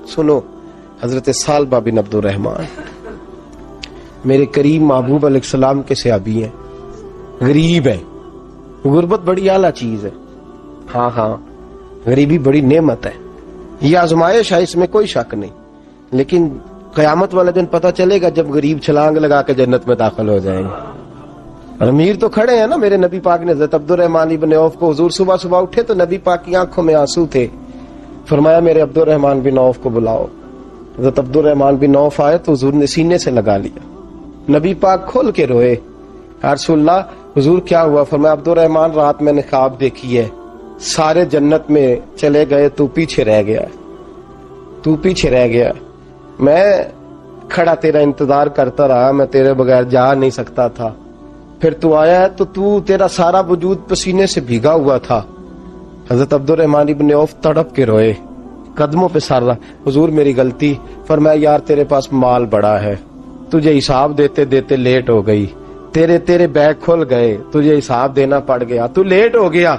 سنو، حضرت سالبہ بن عبد الرحمن میرے کریم محبوب علیہ السلام کے صحابی ہیں، غریب ہیں. غربت بڑی اعلیٰ چیز ہے. ہاں غریبی بڑی نعمت ہے، یہ آزمائش ہے، اس میں کوئی شک نہیں. لیکن قیامت والا دن پتہ چلے گا جب غریب چھلانگ لگا کے جنت میں داخل ہو جائیں گے. اور امیر تو کھڑے ہیں نا. میرے نبی پاک نے حضرت عبد الرحمن بن عوف کو، حضور صبح صبح اٹھے تو نبی پاک کی آنکھوں میں آنسو تھے. فرمایا میرے عبد الرحمن بن عوف کو بلاؤ. حضرت عبد الرحمن بن عوف آئے تو حضور نے سینے سے لگا لیا. نبی پاک کھول کے روئے. یا رسول اللہ، حضور کیا ہوا؟ فرمایا عبد الرحمن رات میں نے خواب دیکھی ہے، سارے جنت میں چلے گئے، تو پیچھے رہ گیا. تو پیچھے رہ گیا. میں کھڑا تیرا انتظار کرتا رہا، میں تیرے بغیر جا نہیں سکتا تھا. پھر تو آیا ہے تو تیرا سارا وجود پسینے سے بھیگا ہوا تھا. حضرت عبد الرحمن بن عوف تڑپ کے روئے، قدموں پہ سر رہا. حضور میری غلطی. فرمایا یار تیرے پاس مال بڑا ہے، تجھے حساب دیتے دیتے لیٹ ہو گئی. تیرے بیگ کھل گئے، تجھے حساب دینا پڑ گیا، تو لیٹ ہو گیا،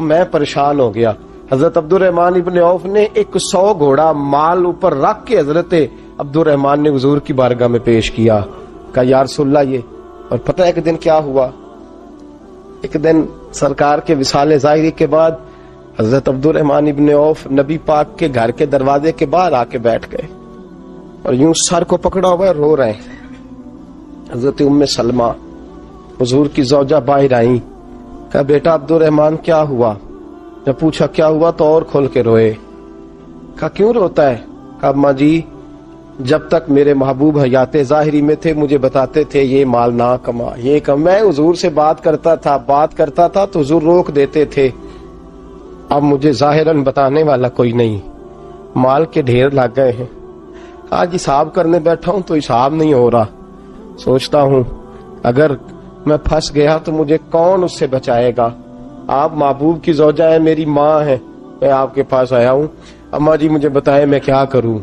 میں پریشان ہو گیا. حضرت عبد الرحمن ابن عوف نے 100 گھوڑا مال اوپر رکھ کے حضرت عبد الرحمن نے حضور کی بارگاہ میں پیش کیا. کہا یا رسول اللہ یہ. اور پتہ ہے ایک دن کیا ہوا؟ ایک دن سرکار کے وصال ظاہری کے بعد حضرت عبد الرحمن ابن عوف نبی پاک کے گھر کے دروازے کے باہر آ کے بیٹھ گئے اور یوں سر کو پکڑا ہوا ہے، رو رہے ہیں. حضرت ام سلمہ حضور کی زوجہ باہر آئیں. کہا بیٹا عبد الرحمن کیا ہوا؟ جب پوچھا کیا ہوا تو اور کھول کے روئے. کہا کیوں روتا ہے؟ کہا اماں جی جب تک میرے محبوب حیات ظاہری میں تھے مجھے بتاتے تھے یہ مال نہ کما، یہ کم. میں حضور سے بات کرتا تھا تو حضور روک دیتے تھے. اب مجھے ظاہراً بتانے والا کوئی نہیں، مال کے ڈھیر لگ گئے ہیں. آج حساب کرنے بیٹھا ہوں تو حساب نہیں ہو رہا. سوچتا ہوں اگر میں پھنس گیا تو مجھے کون اس سے بچائے گا؟ آپ محبوب کی زوجہ ہیں، میری ماں ہے، میں آپ کے پاس آیا ہوں. اماں جی مجھے بتائے میں کیا کروں؟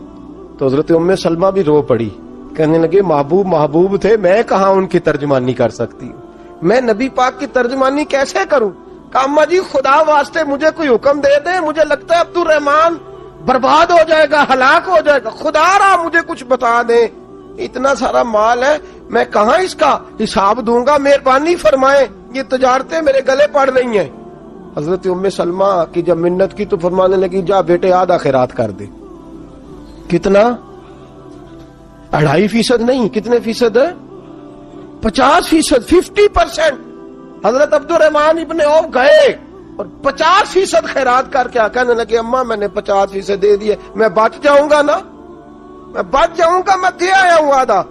تو حضرت ام سلمہ بھی رو پڑی، کہنے لگے محبوب تھے، میں کہاں ان کی ترجمانی کر سکتی ہوں، میں نبی پاک کی ترجمانی کیسے کروں؟ کہا اماں جی خدا واسطے مجھے کوئی حکم دے دیں، مجھے لگتا ہے عبد الرحمن برباد ہو جائے گا، ہلاک ہو جائے گا، خدا رہا مجھے کچھ بتا دیں. اتنا سارا مال ہے، میں کہاں اس کا حساب دوں گا، مہربانی فرمائیں، یہ تجارتیں میرے گلے پڑ رہی ہیں. حضرت ام سلمہ کی جب منت کی تو فرمانے لگی جا بیٹے آدھا خیرات کر دے. کتنا؟ 2.5% نہیں، کتنے فیصد ہے؟ 50%، 50%. حضرت عبد الرحمن ابن عوف گئے اور 50% خیرات کر کے کہنے لگے اماں میں نے 50% دے دیے، میں بچ جاؤں گا نا، میں بچ جاؤں گا، میں دے آیا ہوں آدھا.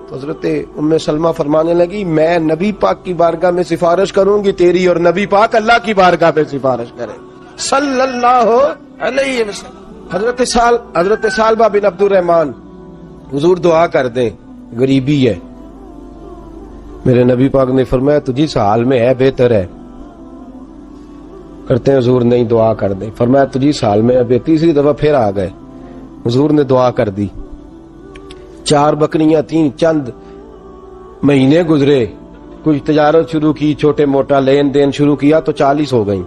تو حضرت ام سلمہ فرمانے لگی میں نبی پاک کی بارگاہ میں سفارش کروں گی تیری، اور نبی پاک اللہ کی بارگاہ میں سفارش کرے صلی اللہ علیہ وسلم. حضرت سالبہ بن عبد الرحمن، حضور دعا کر دیں، غریبی ہے. میرے نبی پاک نے فرمایا تجھی اس حال میں ہے بہتر ہے. کرتے ہیں حضور نہیں دعا کر دیں. فرمایا تجھی اس حال میں ہے. تیسری دفعہ پھر آ گئے، حضور نے دعا کر دی. 4 بکریاں تھیں، چند مہینے گزرے، کچھ تجارت شروع کی، چھوٹے موٹا لین دین شروع کیا تو 40 ہو گئیں.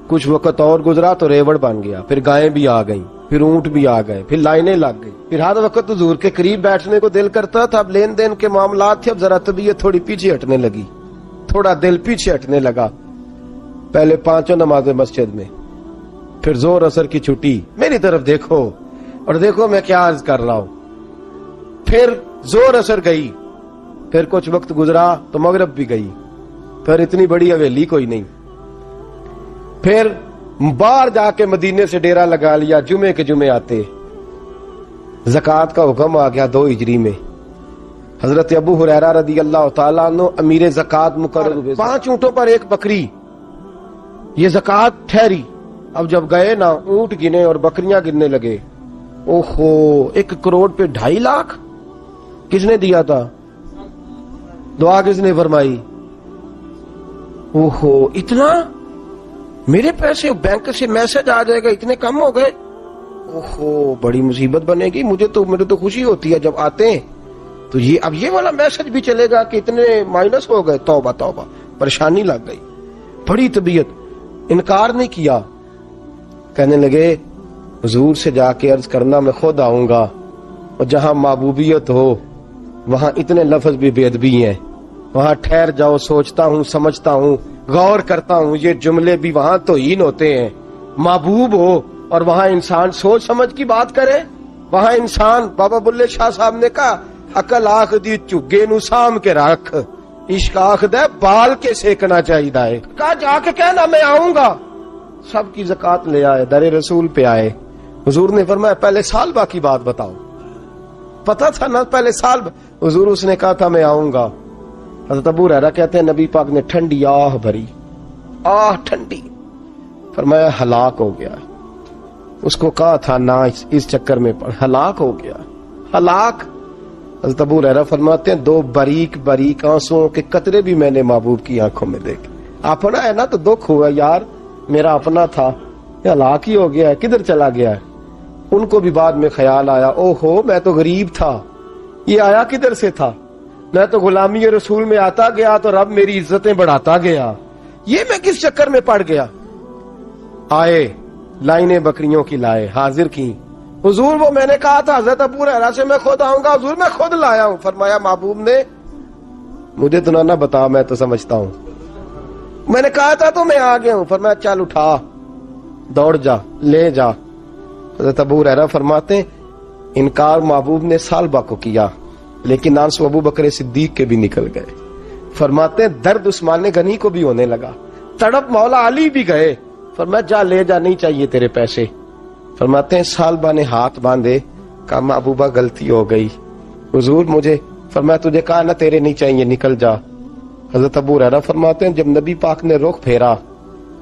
کچھ وقت اور گزرا تو ریوڑ بن گیا، پھر گائیں بھی آ گئیں، پھر اونٹ بھی آ گئے، پھر لائنیں لگ گئی. پھر ہر وقت حضور کے قریب بیٹھنے کو دل کرتا تھا. اب لین دین کے معاملات تھے، اب ذرا طبیعت تھوڑی پیچھے ہٹنے لگی، تھوڑا دل پیچھے ہٹنے لگا. پہلے 5 نمازیں مسجد میں، پھر زور اثر کی چھٹی، میری طرف دیکھو اور دیکھو میں کیا عرض کر رہا ہوں. پھر زور اثر گئی، پھر کچھ وقت گزرا تو مغرب بھی گئی، پھر اتنی بڑی حویلی کوئی نہیں. پھر باہر جا کے مدینے سے ڈیرا لگا لیا، جمعے کے جمعے آتے. زکوٰۃ کا حکم آ گیا 2 ہجری میں. حضرت ابو ہریرہ رضی اللہ تعالیٰ عنہ امیر زکوٰۃ مقرر ہوئے. 5 اونٹوں پر 1 بکری، یہ زکوٰۃ ٹھہری. اب جب گئے نا اونٹ گنے اور بکریاں گننے لگے، اوہو 1 کروڑ پہ 2.5 لاکھ کس نے دیا تھا؟ دعا کس نے فرمائی؟ اوہو اتنا، میرے پیسے بینک سے میسج آ جائے گا اتنے کم ہو گئے، اوہو بڑی مصیبت بنے گی. مجھے تو خوشی ہوتی ہے جب آتے ہیں تو یہ اب یہ والا میسج بھی چلے گا کہ اتنے مائنس ہو گئے. توبہ توبہ، پریشانی لگ گئی. بڑی طبیعت، انکار نہیں کیا. کہنے لگے حضور سے جا کے عرض کرنا میں خود آؤں گا، اور جہاں محبوبیت ہو وہاں اتنے لفظ بھی بے ادبی ہیں، وہاں ٹھہر جاؤ، سوچتا ہوں، سمجھتا ہوں، غور کرتا ہوں، یہ جملے بھی وہاں توہین ہوتے ہیں۔ محبوب ہو اور وہاں انسان سوچ سمجھ کی بات کرے، وہاں انسان، بابا بلے شاہ صاحب نے کہا عقل آخ دی چگے نو سام کے رکھ، عشق آخ دے بال کے سیکنا چاہیے ہے۔ کہا جا کے کہنا میں آؤں گا۔ سب کی زکات لے آئے، در رسول پہ آئے، حضور نے فرمایا پہلے سالبہ کی بات بتاؤ، پتا تھا نا پہلے سال؟ حضور اس نے کہا تھا میں آؤں گا۔ حضرت ابو ہریرہ کہتے ہیں نبی پاک نے ٹھنڈی آہ بھری، آہ ٹھنڈی، فرمایا ہلاک ہو گیا۔ اس کو کہا تھا نہ اس چکر میں پڑ، ہلاک ہو گیا، ہلاک۔ حضرت ابو ہریرہ فرماتے ہیں دو باریک باریک آنسوؤں کے قطرے بھی میں نے محبوب کی آنکھوں میں دیکھے۔ اپنا ہے نا تو دکھ ہوا، یار میرا اپنا تھا، یہ ہلاک ہی ہو گیا ہے، کدھر چلا گیا ہے؟ ان کو بھی بعد میں خیال آیا، او ہو میں تو غریب تھا، یہ آیا کدھر سے تھا؟ میں تو غلامی رسول میں آتا گیا تو رب میری عزتیں بڑھاتا گیا، یہ میں کس چکر میں پڑ گیا؟ آئے لائنیں بکریوں کی لائے، حاضر کی، حضور وہ میں نے کہا تھا حضرت ابو ہریرہ سے میں خود آؤں گا، حضور میں خود لایا ہوں۔ فرمایا محبوب نے مجھے تو نہ بتا، میں تو سمجھتا ہوں، میں نے کہا تھا تو میں آ گیا ہوں۔ فرمایا چل اٹھا، دوڑ جا، لے جا۔ حضرت ابو ہریرہ فرماتے ہیں انکار محبوب نے سالبہ کو کیا، لیکن آنسو ابو بکر صدیق کے بھی نکل گئے۔ فرماتے ہیں درد عثمان غنی کو بھی ہونے لگا، تڑپ مولا علی بھی گئے۔ فرمایا جا لے جا، نہیں چاہیے تیرے پیسے۔ فرماتے ہیں سالبہ نے ہاتھ باندھے، کہا محبوبہ غلطی ہو گئی، حضور مجھے، فرمایا تجھے کہا نہ تیرے نہیں چاہیے، نکل جا۔ حضرت ابو ہریرہ فرماتے ہیں جب نبی پاک نے رخ پھیرا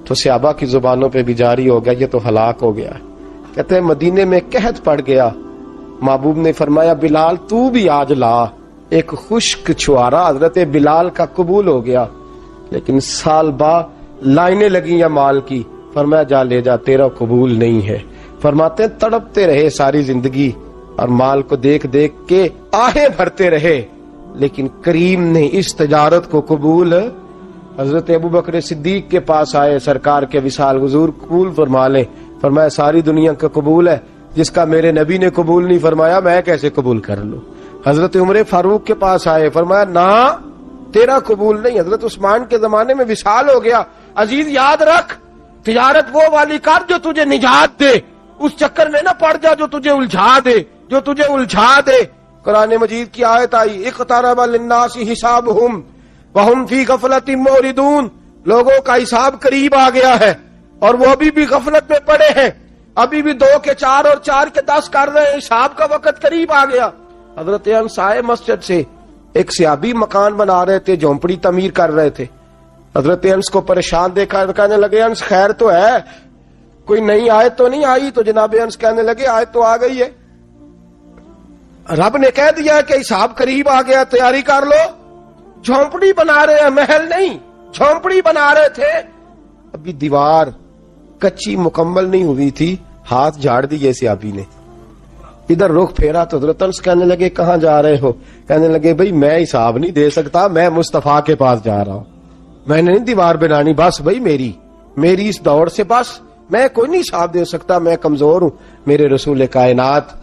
تو صحابہ کی زبانوں پہ بھی جاری ہو گیا یہ تو ہلاک ہو گیا۔ کہتے ہیں مدینے میں قحط پڑ گیا، محبوب نے فرمایا بلال تو بھی آج لا۔ ایک خشک چھوارا حضرت بلال کا قبول ہو گیا، لیکن سال با لائنیں لگی یا مال کی، فرمایا جا لے جا، تیرا قبول نہیں ہے۔ فرماتے ہیں تڑپتے رہے ساری زندگی اور مال کو دیکھ دیکھ کے آہیں بھرتے رہے، لیکن کریم نے اس تجارت کو قبول۔ حضرت ابو بکر صدیق کے پاس آئے، سرکار کے وصال، حضور قبول فرما لیں۔ فرمایا ساری دنیا کا قبول ہے، جس کا میرے نبی نے قبول نہیں فرمایا میں کیسے قبول کر لوں۔ حضرت عمر فاروق کے پاس آئے، فرمایا نہ تیرا قبول نہیں۔ حضرت عثمان کے زمانے میں وصال ہو گیا۔ عزیز یاد رکھ، تجارت وہ والی کر جو تجھے نجات دے، اس چکر میں نہ پڑ جا جو تجھے الجھا دے، جو تجھے الجھا دے۔ قرآن مجید کی آیت آئی اقترب للناس حسابهم وهم فی غفلۃ معرضون، لوگوں کا حساب قریب آ گیا ہے اور وہ ابھی بھی غفلت میں پڑے ہیں، ابھی بھی 2 کے 4 اور 4 کے 10 کر رہے ہیں، حساب کا وقت قریب آ گیا۔ حضرت انس آئے مسجد سے، ایک صحابی مکان بنا رہے تھے، جھونپڑی تعمیر کر رہے تھے۔ حضرت انس کو پریشان دیکھا، کہنے لگے انس خیر تو ہے، کوئی نئی آیت تو نہیں آئی؟ تو جناب انس کہنے لگے آیت تو آ گئی ہے، رب نے کہہ دیا کہ حساب قریب آ گیا، تیاری کر لو۔ جھونپڑی بنا رہے ہیں، محل نہیں، جھونپڑی بنا رہے تھے، ابھی دیوار کچی مکمل نہیں ہوئی تھی، ہاتھ جھاڑ دیے صحابی نے۔ ادھر رخ پھیرا تو حضرت انس کہنے لگے کہاں جا رہے ہو؟ کہنے لگے بھائی میں حساب نہیں دے سکتا، میں مصطفیٰ کے پاس جا رہا ہوں، میں نے نہیں دیوار بنانی، بس بھائی میری اس دوڑ سے بس میں کوئی نہیں حساب دے سکتا، میں کمزور ہوں۔ میرے رسول کائنات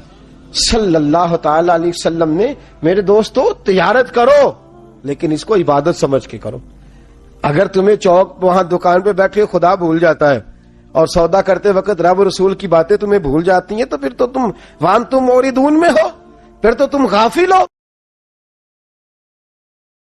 صلی اللہ تعالی علیہ وسلم نے میرے دوستو تجارت کرو لیکن اس کو عبادت سمجھ کے کرو۔ اگر تمہیں چوک وہاں دکان پہ بیٹھے خدا بھول جاتا ہے اور سودا کرتے وقت رب رسول کی باتیں تمہیں بھول جاتی ہیں تو پھر تو تم وانتم موردون میں ہو، پھر تو تم غافل ہو۔